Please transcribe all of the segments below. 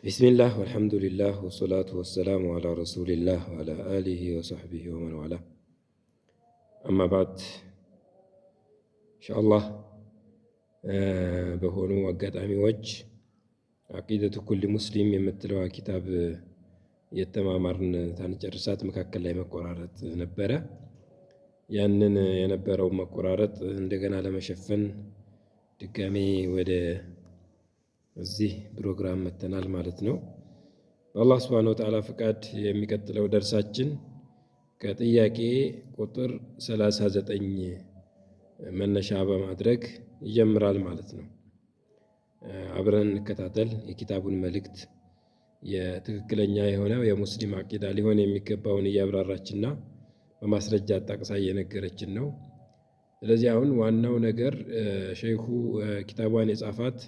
ቢስሚላህ ወልሐምዱሊላህ ወሰላቱ ወሰላሙ አላ ረሱሊላህ ወአላ አሊሂ ወሰሕቢሂ ወመን ዋላ አማ ባዕድ። ኢንሻአላህ በሆኑ አጋጣሚዎች አቂደቱ ኩሊ ሙስሊም የምትለዋ ኪታብ የተማማርን ታንጨርሳት መካከል ላይ መቆራረጥ ነበረ። ያንን የነበረው መቆራረጥ እንደገና ለመሸፈን ድጋሜ ወደ እዚህ ፕሮግራም መተናል ማለት ነው። በአላህ ሱብሓነሁ ወተዓላ ፍቃድ የሚቀጥለው ደርሳችን ከጥያቄ ቁጥር 39 መነሻ በማድረግ ይጀምራል ማለት ነው። አብረን እንከታተል። የኪታቡን መልእክት የትክክለኛ የሆነው የሙስሊም አቂዳ ሊሆን የሚገባውን እያብራራችና በማስረጃ አጣቅሳ እየነገረችን ነው። ስለዚህ አሁን ዋናው ነገር ሸይኹ ኪታቧን የጻፋት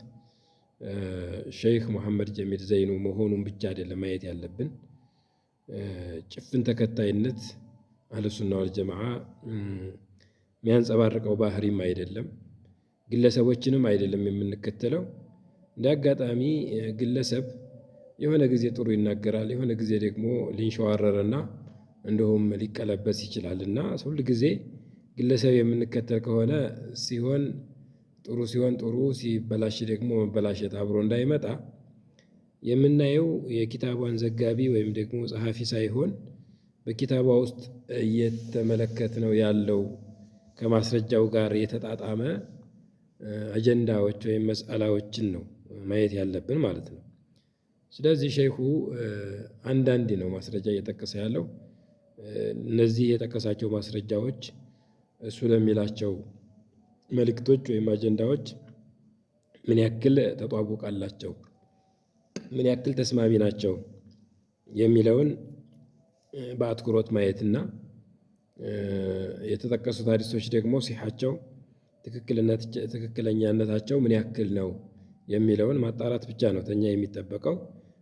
ሸይኽ ሙሐመድ ጀሚል ዘይኑ መሆኑን ብቻ አይደለም ማየት ያለብን። ጭፍን ተከታይነት አህለሱና ወልጀማዓ የሚያንጸባርቀው ባህሪም አይደለም፣ ግለሰቦችንም አይደለም የምንከተለው። እንደ አጋጣሚ ግለሰብ የሆነ ጊዜ ጥሩ ይናገራል፣ የሆነ ጊዜ ደግሞ ሊንሸዋረርና እንደውም ሊቀለበስ ይችላል እና ሁል ጊዜ ግለሰብ የምንከተል ከሆነ ሲሆን ጥሩ ሲሆን ጥሩ፣ ሲበላሽ ደግሞ መበላሸት አብሮ እንዳይመጣ የምናየው የኪታቧን ዘጋቢ ወይም ደግሞ ጸሐፊ ሳይሆን በኪታቧ ውስጥ እየተመለከትነው ያለው ከማስረጃው ጋር የተጣጣመ አጀንዳዎች ወይም መስአላዎችን ነው ማየት ያለብን ማለት ነው። ስለዚህ ሸይኹ አንዳንድ ነው ማስረጃ እየጠቀሰ ያለው። እነዚህ የጠቀሳቸው ማስረጃዎች እሱ ለሚላቸው መልእክቶች ወይም አጀንዳዎች ምን ያክል ተጧቡቅ አላቸው፣ ምን ያክል ተስማሚ ናቸው የሚለውን በአትኩሮት ማየትና የተጠቀሱት ሐዲሶች ደግሞ ሲሐቸው ትክክለኛነታቸው ምን ያክል ነው የሚለውን ማጣራት ብቻ ነው ተኛ የሚጠበቀው።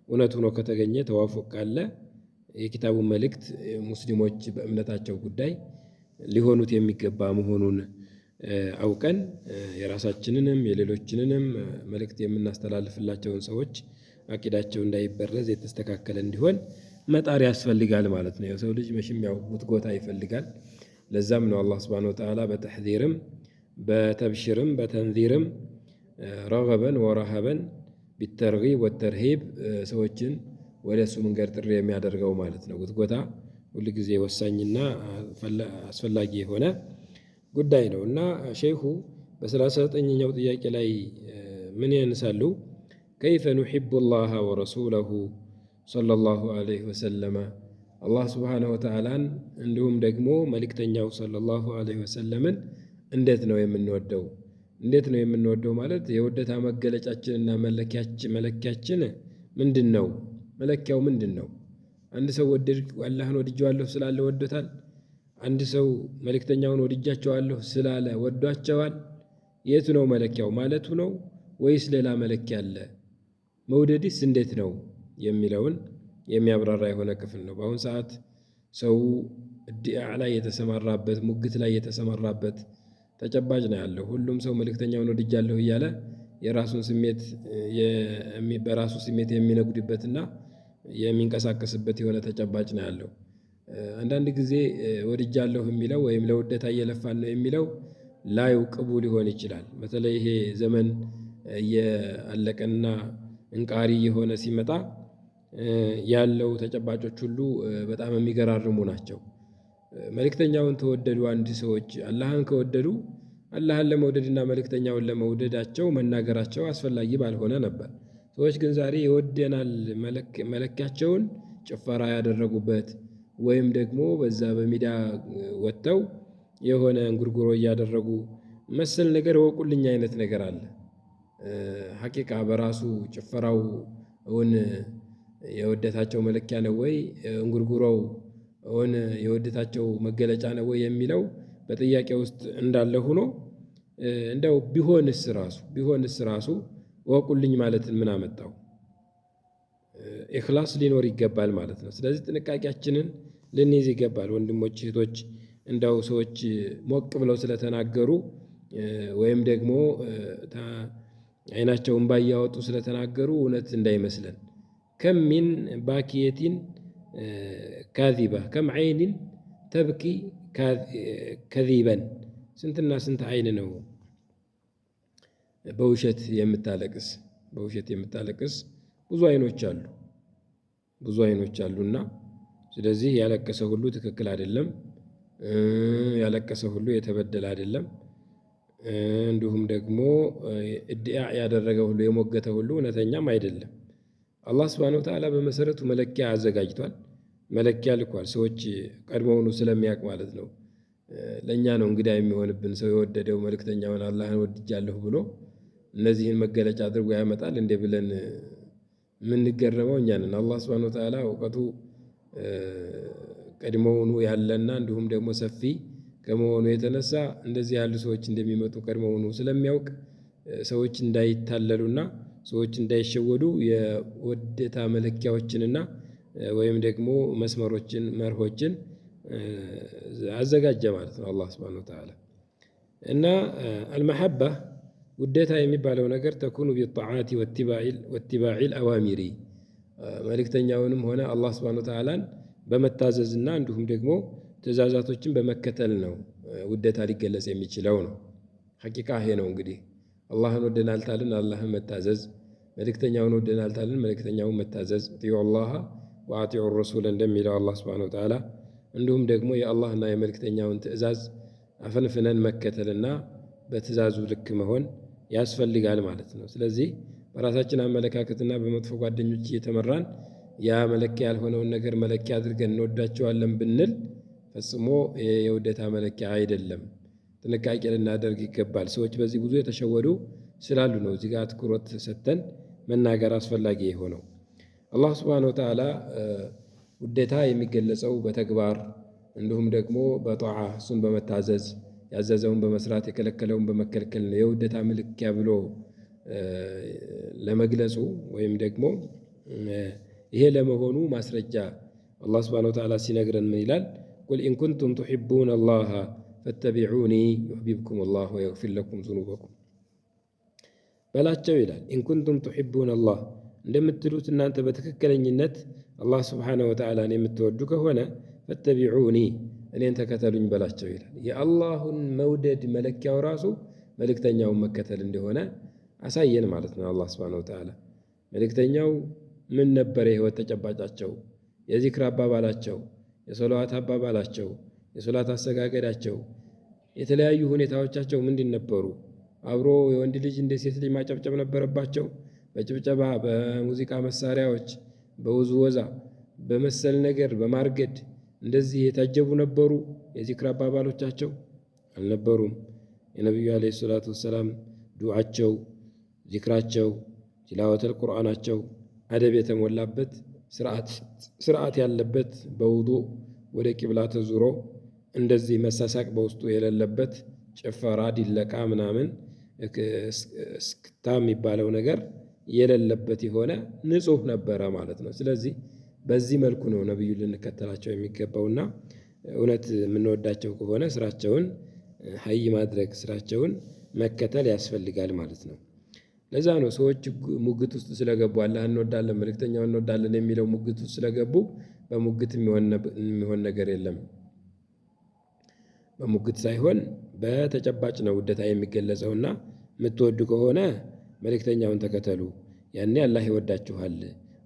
እውነት ሆኖ ከተገኘ ተዋፉቅ ካለ የኪታቡን መልእክት ሙስሊሞች በእምነታቸው ጉዳይ ሊሆኑት የሚገባ መሆኑን አውቀን የራሳችንንም የሌሎችንንም መልእክት የምናስተላልፍላቸውን ሰዎች አቂዳቸው እንዳይበረዝ የተስተካከለ እንዲሆን መጣር ያስፈልጋል ማለት ነው። የሰው ልጅ መቼም ያው ጉትጎታ ይፈልጋል። ለዛም ነው አላህ ሱብሓነሁ ወተዓላ በተሕዚርም በተብሽርም በተንዚርም ረገበን ወረሀበን ቢተርጊብ ወተርሂብ ሰዎችን ወደ እሱ መንገድ ጥሪ የሚያደርገው ማለት ነው። ጉትጎታ ሁልጊዜ ወሳኝና አስፈላጊ የሆነ ጉዳይ ነው እና ሸይኹ በ39ኛው ጥያቄ ላይ ምን ያነሳሉ? ከይፈ ኑሒቡ ላህ ወረሱለሁ ሰለላሁ ዐለይሂ ወሰለመ፣ አላህ ሱብሓነሁ ወተዓላን እንዲሁም ደግሞ መልእክተኛው ሰለላሁ ዐለይሂ ወሰለምን እንዴት ነው የምንወደው? እንዴት ነው የምንወደው ማለት የውደታ መገለጫችንና መለኪያችን ምንድን ነው? መለኪያው ምንድን ነው? አንድ ሰው አላህን ወድጀዋለሁ ስላለ ወዶታል? አንድ ሰው መልእክተኛውን ወድጃቸዋለሁ ስላለ ወዷቸዋል? የቱ ነው መለኪያው ማለቱ ነው ወይስ ሌላ መለኪያ አለ? መውደድስ እንዴት ነው የሚለውን የሚያብራራ የሆነ ክፍል ነው። በአሁን ሰዓት ሰው እድዓ ላይ የተሰማራበት፣ ሙግት ላይ የተሰማራበት ተጨባጭ ነው ያለው። ሁሉም ሰው መልእክተኛውን ወድጃለሁ እያለ የራሱን ስሜት በራሱ ስሜት የሚነጉድበትና የሚንቀሳቀስበት የሆነ ተጨባጭ ነው ያለው። አንዳንድ ጊዜ ወድጃለሁ የሚለው ወይም ለውደታ እየለፋን ነው የሚለው ላዩ ቅቡ ሊሆን ይችላል። በተለይ ይሄ ዘመን እየአለቀና እንቃሪ የሆነ ሲመጣ ያለው ተጨባጮች ሁሉ በጣም የሚገራርሙ ናቸው። መልእክተኛውን ተወደዱ አንድ ሰዎች አላህን ከወደዱ አላህን ለመውደድና መልእክተኛውን ለመውደዳቸው መናገራቸው አስፈላጊ ባልሆነ ነበር። ሰዎች ግን ዛሬ ይወደናል መለኪያቸውን ጭፈራ ያደረጉበት ወይም ደግሞ በዛ በሚዲያ ወጥተው የሆነ እንጉርጉሮ እያደረጉ መሰል ነገር ወቁልኝ አይነት ነገር አለ። ሐቂቃ በራሱ ጭፈራው እውን የውደታቸው መለኪያ ነው ወይ? እንጉርጉሮው እውን የውደታቸው መገለጫ ነው ወይ የሚለው በጥያቄ ውስጥ እንዳለ ሆኖ እንደው ቢሆንስ ራሱ ወቁልኝ ማለትን ምን አመጣው? ኢኽላስ ሊኖር ይገባል ማለት ነው። ስለዚህ ጥንቃቄያችንን ልንይዝ ይገባል ወንድሞች እህቶች። እንደው ሰዎች ሞቅ ብለው ስለተናገሩ ወይም ደግሞ አይናቸውን ባያወጡ ስለተናገሩ እውነት እንዳይመስለን። ከም ሚን ባኪየቲን ካዚባ ከም ዓይንን ተብኪ ከዚበን ስንትና ስንት ዓይን ነው በውሸት የምታለቅስ ብዙ ዓይኖች አሉና ስለዚህ ያለቀሰ ሁሉ ትክክል አይደለም፣ ያለቀሰ ሁሉ የተበደለ አይደለም። እንዲሁም ደግሞ እድያ ያደረገ ሁሉ የሞገተ ሁሉ እውነተኛም አይደለም። አላህ ሱብሓነሁ ወተዓላ በመሰረቱ መለኪያ አዘጋጅቷል፣ መለኪያ ልኳል። ሰዎች ቀድሞውኑ ስለሚያውቅ ማለት ነው። ለእኛ ነው እንግዳ የሚሆንብን። ሰው የወደደው መልእክተኛውን አላህን ወድጃለሁ ብሎ እነዚህን መገለጫ አድርጎ ያመጣል እንዴ ብለን የምንገረመው እኛ ነን። አላህ ሱብሓነሁ ወተዓላ እውቀቱ ቀድሞውኑ ያለና እንዲሁም ደግሞ ሰፊ ከመሆኑ የተነሳ እንደዚህ ያሉ ሰዎች እንደሚመጡ ቀድሞውኑ ስለሚያውቅ ሰዎች እንዳይታለሉና ሰዎች እንዳይሸወዱ የውዴታ መለኪያዎችንና ወይም ደግሞ መስመሮችን መርሆችን አዘጋጀ ማለት ነው አላህ ሱብሓነሁ ወተዓላ። እና አልመሐባ ውዴታ የሚባለው ነገር ተኩኑ ቢጣዓቲ ወትባዒል አዋሚሪ መልእክተኛውንም ሆነ አላህ ሱብሓነሁ ወተዓላን በመታዘዝና እንዲሁም ደግሞ ትእዛዛቶችን በመከተል ነው ውዴታ ሊገለጽ የሚችለው ነው። ሐቂቃ ይሄ ነው እንግዲህ አላህን ወደናል ታልን አላህን መታዘዝ፣ መልእክተኛውን ወደናል ታልን መልእክተኛውን መታዘዝ፣ አጢዑ ላህ ወአጢዑ ረሱል እንደሚለው አላህ ሱብሓነሁ ወተዓላ እንዲሁም ደግሞ የአላህና የመልእክተኛውን ትእዛዝ አፈንፍነን መከተልና በትእዛዙ ልክ መሆን ያስፈልጋል ማለት ነው። ስለዚህ በራሳችን አመለካከትና በመጥፎ ጓደኞች እየተመራን ያ መለኪያ ያልሆነውን ነገር መለኪያ አድርገን እንወዳቸዋለን ብንል ፈጽሞ የውዴታ መለኪያ አይደለም። ጥንቃቄ ልናደርግ ይገባል። ሰዎች በዚህ ብዙ የተሸወዱ ስላሉ ነው እዚህ ጋር ትኩረት ሰጥተን መናገር አስፈላጊ የሆነው። አላህ ሱብሓነሁ ወተዓላ ውዴታ የሚገለጸው በተግባር እንዲሁም ደግሞ በጧዓ እሱን በመታዘዝ ያዘዘውን በመስራት የከለከለውን በመከልከል ነው። የውዴታ መለኪያ ብሎ ለመግለጹ ወይም ደግሞ ይሄ ለመሆኑ ማስረጃ አላህ ሱብሓነሁ ወተዓላ ሲነግረን ምን ይላል? ቁል ኢን ኩንቱም ቱሒቡነ አላህ ፈተቢዑኒ ዩሕቢብኩም አላህ ወየግፊር ለኩም ዙኑበኩም በላቸው ይላል። ኢን ኩንቱም ቱሒቡነ አላህ እንደምትሉት እናንተ በትክክለኝነት አላህ ሱብሓነሁ ወተዓላን የምትወዱ ከሆነ ፈተቢዑኒ እኔን ተከተሉኝ በላቸው ይላል። የአላሁን መውደድ መለኪያው ራሱ መልእክተኛውን መከተል እንደሆነ አሳየን ማለት ነው። አላህ ሱብሓነሁ ወተዓላ መልእክተኛው ምን ነበረ የህይወት ተጨባጫቸው፣ የዚክር አባባላቸው፣ የሶላዋት አባባላቸው፣ የሶላት አሰጋገዳቸው፣ የተለያዩ ሁኔታዎቻቸው ምንድን ነበሩ? አብሮ የወንድ ልጅ እንደ ሴት ልጅ ማጨብጨብ ነበረባቸው? በጭብጨባ በሙዚቃ መሳሪያዎች በውዝወዛ በመሰል ነገር በማርገድ እንደዚህ የታጀቡ ነበሩ? የዚክር አባባሎቻቸው አልነበሩም። የነቢዩ ዓለይሂ ሰላቱ ወሰላም ዱዓቸው፣ ዚክራቸው፣ ቲላወተል ቁርአናቸው አደብ የተሞላበት ስርዓት ያለበት በውዱእ ወደ ቂብላ ተዙሮ እንደዚህ መሳሳቅ በውስጡ የሌለበት ጭፈራ፣ ዲለቃ ምናምን እስክታ የሚባለው ነገር የሌለበት የሆነ ንጹህ ነበረ ማለት ነው። ስለዚህ በዚህ መልኩ ነው ነቢዩ ልንከተላቸው የሚገባውና እውነት የምንወዳቸው ከሆነ ስራቸውን ሀይ ማድረግ ስራቸውን መከተል ያስፈልጋል ማለት ነው። ለዛ ነው ሰዎች ሙግት ውስጥ ስለገቡ አላህ እንወዳለን መልእክተኛውን እንወዳለን የሚለው ሙግት ውስጥ ስለገቡ በሙግት የሚሆን ነገር የለም። በሙግት ሳይሆን በተጨባጭ ነው ውዴታ የሚገለጸውና የምትወዱ ከሆነ መልእክተኛውን ተከተሉ፣ ያኔ አላህ ይወዳችኋል፣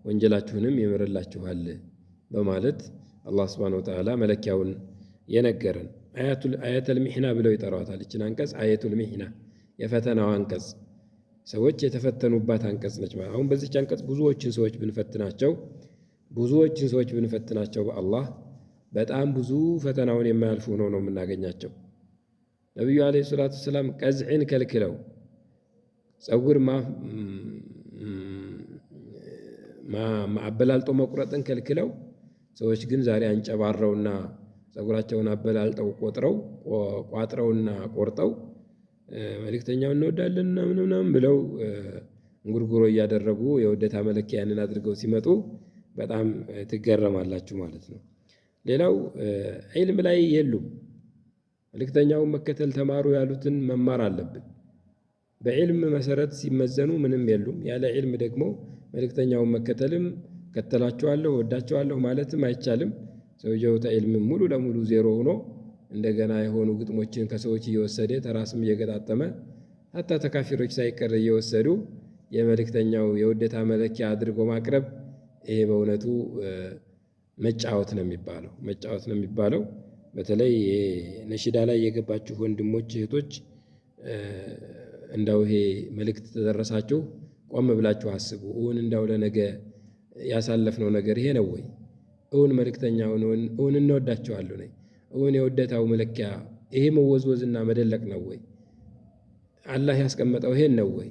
ወንጀላችሁንም ይምርላችኋል በማለት አላህ ሱብሓነሁ ወተዓላ መለኪያውን የነገረን። አያተል ሚሕና ብለው ይጠሯታል። ይችን አንቀጽ አያቱል ሚሕና የፈተናው አንቀጽ ሰዎች የተፈተኑባት አንቀጽ ነች። አሁን በዚች አንቀጽ ብዙዎችን ሰዎች ብንፈትናቸው በአላህ በጣም ብዙ ፈተናውን የማያልፉ ሆነው ነው የምናገኛቸው። ነቢዩ ዓለይሂ ሰላቱ ወሰላም ቀዝዕን ከልክለው ፀጉር አበላልጦ መቁረጥን ከልክለው ሰዎች ግን ዛሬ አንጨባረውና ፀጉራቸውን አበላልጠው ቋጥረውና ቆርጠው መልእክተኛውን እንወዳለን ምናምን ብለው እንጉርጉሮ እያደረጉ የውዴታ መለኪያ ያንን አድርገው ሲመጡ በጣም ትገረማላችሁ ማለት ነው። ሌላው ዒልም ላይ የሉም። መልእክተኛውን መከተል ተማሩ ያሉትን መማር አለብን። በዒልም መሰረት ሲመዘኑ ምንም የሉም። ያለ ዒልም ደግሞ መልእክተኛውን መከተልም ከተላቸዋለሁ ወዳቸዋለሁ ማለትም አይቻልም። ሰውየው ተዕልም ሙሉ ለሙሉ ዜሮ ሆኖ እንደገና የሆኑ ግጥሞችን ከሰዎች እየወሰደ ተራስም እየገጣጠመ ሀታ ተካፊሮች ሳይቀር እየወሰዱ የመልእክተኛው የውዴታ መለኪያ አድርጎ ማቅረብ ይሄ በእውነቱ መጫወት ነው የሚባለው። በተለይ ነሽዳ ላይ የገባችሁ ወንድሞች እህቶች፣ እንዳው ይሄ መልእክት ተደረሳችሁ ቆም ብላችሁ አስቡ። እውን እንዳው ለነገ ያሳለፍነው ነገር ይሄ ነው ወይ? እውን መልእክተኛውን እውን እንወዳቸዋለሁ ነኝ? እውን የውዴታው መለኪያ ይሄ መወዝወዝና መደለቅ ነው ወይ? አላህ ያስቀመጠው ይሄን ነው ወይ?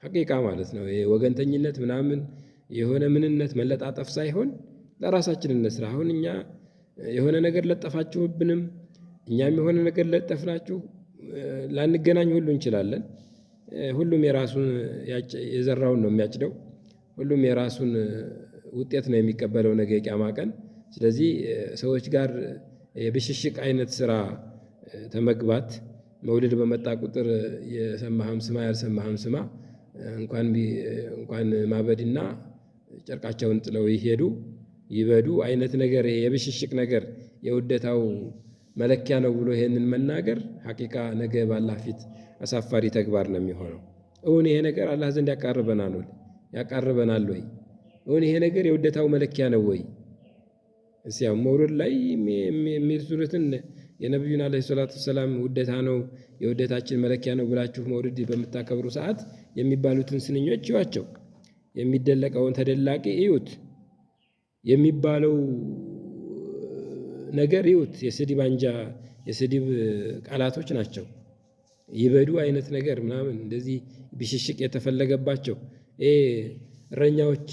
ሐቂቃ ማለት ነው። ይሄ ወገንተኝነት ምናምን የሆነ ምንነት መለጣጠፍ ሳይሆን ለራሳችን እንስራ። አሁን እኛ የሆነ ነገር ለጠፋችሁብንም እኛም የሆነ ነገር ለጠፍናችሁ ላንገናኝ ሁሉ እንችላለን። ሁሉም የራሱን የዘራውን ነው የሚያጭደው። ሁሉም የራሱን ውጤት ነው የሚቀበለው ነገ የቂያማ ቀን። ስለዚህ ሰዎች ጋር የብሽሽቅ አይነት ስራ ተመግባት መውሊድ በመጣ ቁጥር የሰማህም ስማ ያልሰማህም ስማ እንኳን ማበድና ጨርቃቸውን ጥለው ይሄዱ ይበዱ አይነት ነገር የብሽሽቅ ነገር የውዴታው መለኪያ ነው ብሎ ይሄንን መናገር ሐቂቃ ነገ ባላህ ፊት አሳፋሪ ተግባር ነው የሚሆነው። እውን ይሄ ነገር አላህ ዘንድ ያቃርበናል ወይ? እውን ይሄ ነገር የውዴታው መለኪያ ነው ወይ? እስያው መውሊድ ላይ የሚሉትን የነቢዩን ዓለይሂ ሰላቱ ወሰላም ውዴታ ነው የውዴታችን መለኪያ ነው ብላችሁ መውሊድ በምታከብሩ ሰዓት የሚባሉትን ስንኞች ይዋቸው። የሚደለቀውን ተደላቂ እዩት። የሚባለው ነገር ይዩት። የስድብ አንጃ የስድብ ቃላቶች ናቸው። ይበዱ አይነት ነገር ምናምን እንደዚህ ብሽሽቅ የተፈለገባቸው እረኛዎች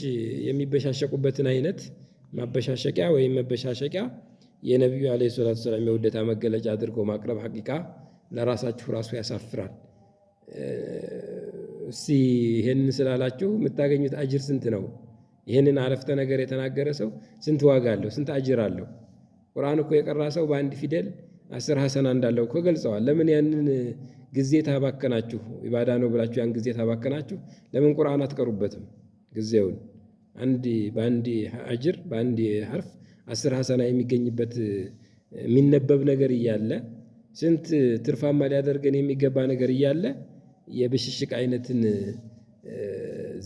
የሚበሻሸቁበትን አይነት ማበሻሸቂያ ወይም መበሻሸቂያ የነቢዩ ዓለይሂ ሰላቱ ወሰላም የውዴታ መገለጫ አድርጎ ማቅረብ ሐቂቃ ለራሳችሁ ራሱ ያሳፍራል። እስቲ ይሄንን ስላላችሁ የምታገኙት አጅር ስንት ነው? ይሄንን አረፍተ ነገር የተናገረ ሰው ስንት ዋጋ አለው? ስንት አጅር አለው? ቁርአን እኮ የቀራ ሰው በአንድ ፊደል 10 ሐሰና እንዳለው እኮ ገልጸዋል። ለምን ያንን ጊዜ ታባከናችሁ? ኢባዳ ነው ብላችሁ ያን ጊዜ ታባከናችሁ? ለምን ቁርአን አትቀሩበትም? ጊዜውን በአንድ አጅር በአንድ ሐርፍ 10 ሐሰና የሚገኝበት የሚነበብ ነገር እያለ ስንት ትርፋማ ሊያደርገን የሚገባ ነገር እያለ የብሽሽቅ አይነትን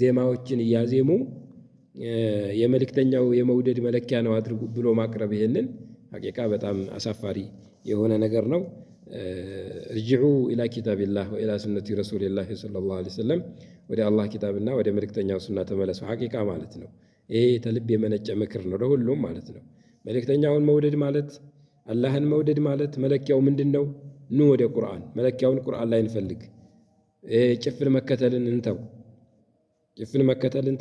ዜማዎችን እያዜሙ የመልእክተኛው የመውደድ መለኪያ ነው አድርጉ ብሎ ማቅረብ ይሄንን ሐቂቃ በጣም አሳፋሪ የሆነ ነገር ነው። እርጅዑ ኢላ ኪታቢላህ ወኢላ ሱነቲ ረሱሊላህ ሰለላሁ ዐለይሂ ወሰለም፣ ወደ አላህ ኪታብና ወደ መልእክተኛው ሱና ተመለሱ። ሐቂቃ ማለት ነው። ይሄ ተልብ የመነጨ ምክር ነው ለሁሉም ማለት ነው። መልእክተኛውን መውደድ ማለት አላህን መውደድ ማለት መለኪያው ምንድን ነው? ኑ ወደ ቁርአን፣ መለኪያውን ቁርአን ላይ እንፈልግ። ጭፍን መከተልን እንተው። ጭፍን መከተልን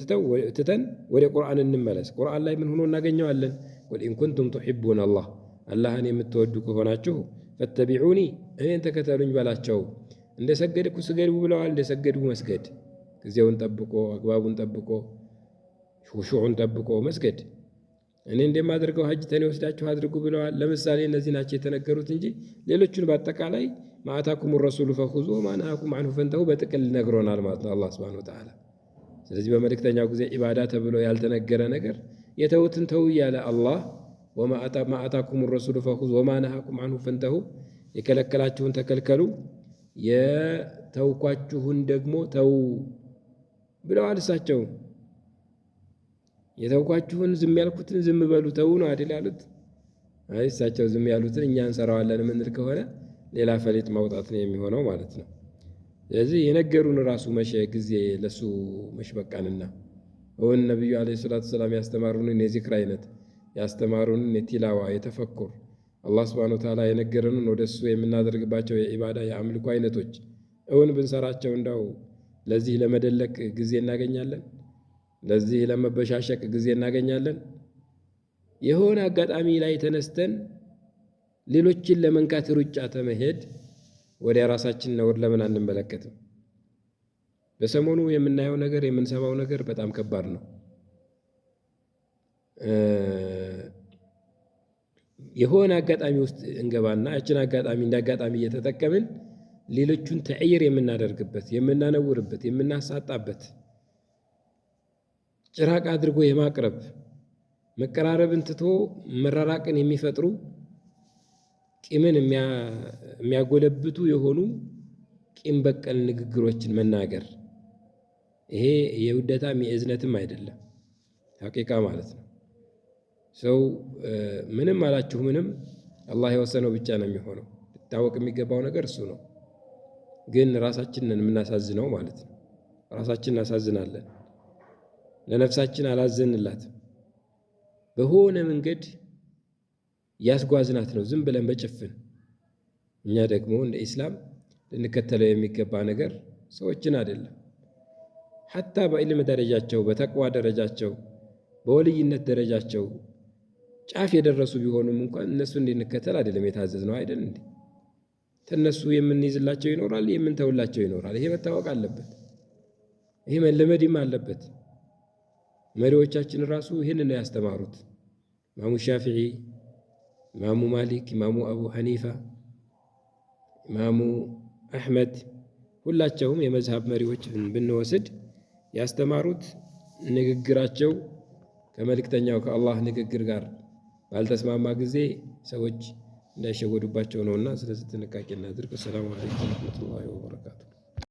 ትተን ወደ ቁርአን እንመለስ። ቁርአን ላይ ምን ሆኖ እናገኘዋለን? ቁል ኢን ኩንቱም ቱሒቡነ አላህ፣ አላህን የምትወዱ ከሆናችሁ ፈተቢዑኒ፣ እኔን ተከተሉኝ በላቸው። እንደ ሰገድኩ ስገዱ ብለዋል። እንደ ሰገዱ መስገድ፣ ጊዜውን ጠብቆ አግባቡን ጠብቆ ሹዑን ጠብቆ መስገድ። እኔ እንደማደርገው ሀጅ ተኔ ወስዳችሁ አድርጉ ብለዋል። ለምሳሌ እነዚህ ናቸው የተነገሩት እንጂ ሌሎቹን በአጠቃላይ ማአታኩም ረሱሉ ፈኹዙ ወማነሃኩም አንሁ ፈንተሁ በጥቅል ነግሮናል ማለት ነው አላህ ሱብሓነሁ ወተዓላ። ስለዚህ በመልእክተኛው ጊዜ ኢባዳ ተብሎ ያልተነገረ ነገር የተውትን ተው እያለ አላህ ማአታኩም ረሱሉ ፈኹዙ ወማነሃኩም አንሁ ፈንተሁ፣ የከለከላችሁን ተከልከሉ የተውኳችሁን ደግሞ ተው ብለዋል። እሳቸው የተውኳችሁን ዝም ያልኩትን ዝም በሉ ተው ነው አይደል ያሉት? አይ እሳቸው ዝም ያሉትን እኛ እንሰራዋለን የምንል ከሆነ ሌላ ፈሊጥ ማውጣት ነው የሚሆነው ማለት ነው። ስለዚህ የነገሩን ራሱ መቼ ጊዜ ለሱ መሽበቃንና እውን ነቢዩ ዓለይሂ ሰላቱ ወሰላም ያስተማሩንን የዚክር አይነት ያስተማሩንን የቲላዋ የተፈኩር አላህ ሱብሓነሁ ወተዓላ የነገረንን ወደ እሱ የምናደርግባቸው የኢባዳ የአምልኮ አይነቶች እውን ብንሰራቸው እንዳው ለዚህ ለመደለቅ ጊዜ እናገኛለን? ለዚህ ለመበሻሸቅ ጊዜ እናገኛለን? የሆነ አጋጣሚ ላይ ተነስተን ሌሎችን ለመንካት ሩጫ ተመሄድ ወደ ራሳችን ነውር ለምን አንመለከትም? በሰሞኑ የምናየው ነገር የምንሰማው ነገር በጣም ከባድ ነው። የሆነ አጋጣሚ ውስጥ እንገባና ያችን አጋጣሚ እንደ አጋጣሚ እየተጠቀምን ሌሎቹን ተዕይር የምናደርግበት፣ የምናነውርበት፣ የምናሳጣበት ጭራቅ አድርጎ የማቅረብ መቀራረብን ትቶ መራራቅን የሚፈጥሩ ቂምን የሚያጎለብቱ የሆኑ ቂም በቀል ንግግሮችን መናገር ይሄ የውደታም የእዝነትም አይደለም፣ ሐቂቃ ማለት ነው። ሰው ምንም አላችሁ ምንም አላህ የወሰነው ብቻ ነው የሚሆነው። ሊታወቅ የሚገባው ነገር እሱ ነው። ግን ራሳችንን የምናሳዝነው ማለት ነው። ራሳችንን እናሳዝናለን። ለነፍሳችን አላዘንላትም። በሆነ መንገድ ያስጓዝናት ነው ዝም ብለን በጭፍን። እኛ ደግሞ እንደ ኢስላም ልንከተለው የሚገባ ነገር ሰዎችን አይደለም። ሐታ በዕልም ደረጃቸው፣ በተቅዋ ደረጃቸው፣ በወልይነት ደረጃቸው ጫፍ የደረሱ ቢሆኑም እንኳን እነሱ እንድንከተል አይደለም የታዘዝነው አይደል እንዴ? ተነሱ የምንይዝላቸው ይኖራል፣ የምንተውላቸው ይኖራል። ይሄ መታወቅ አለበት። ይሄ መለመድም አለበት። መሪዎቻችን ራሱ ይህንን ነው ያስተማሩት። ኢማሙ ሻፊዒ፣ ኢማሙ ማሊክ፣ ኢማሙ አቡ ሐኒፋ፣ ኢማሙ አሕመድ ሁላቸውም የመዝሀብ መሪዎች ብንወስድ ያስተማሩት ንግግራቸው ከመልእክተኛው ከአላህ ንግግር ጋር ባልተስማማ ጊዜ ሰዎች እንዳይሸወዱባቸው ነውና፣ ስለዚህ ጥንቃቄ እናድርግ። ሰላሙ አለይኩም ወረሕመቱላሂ ወበረካቱ።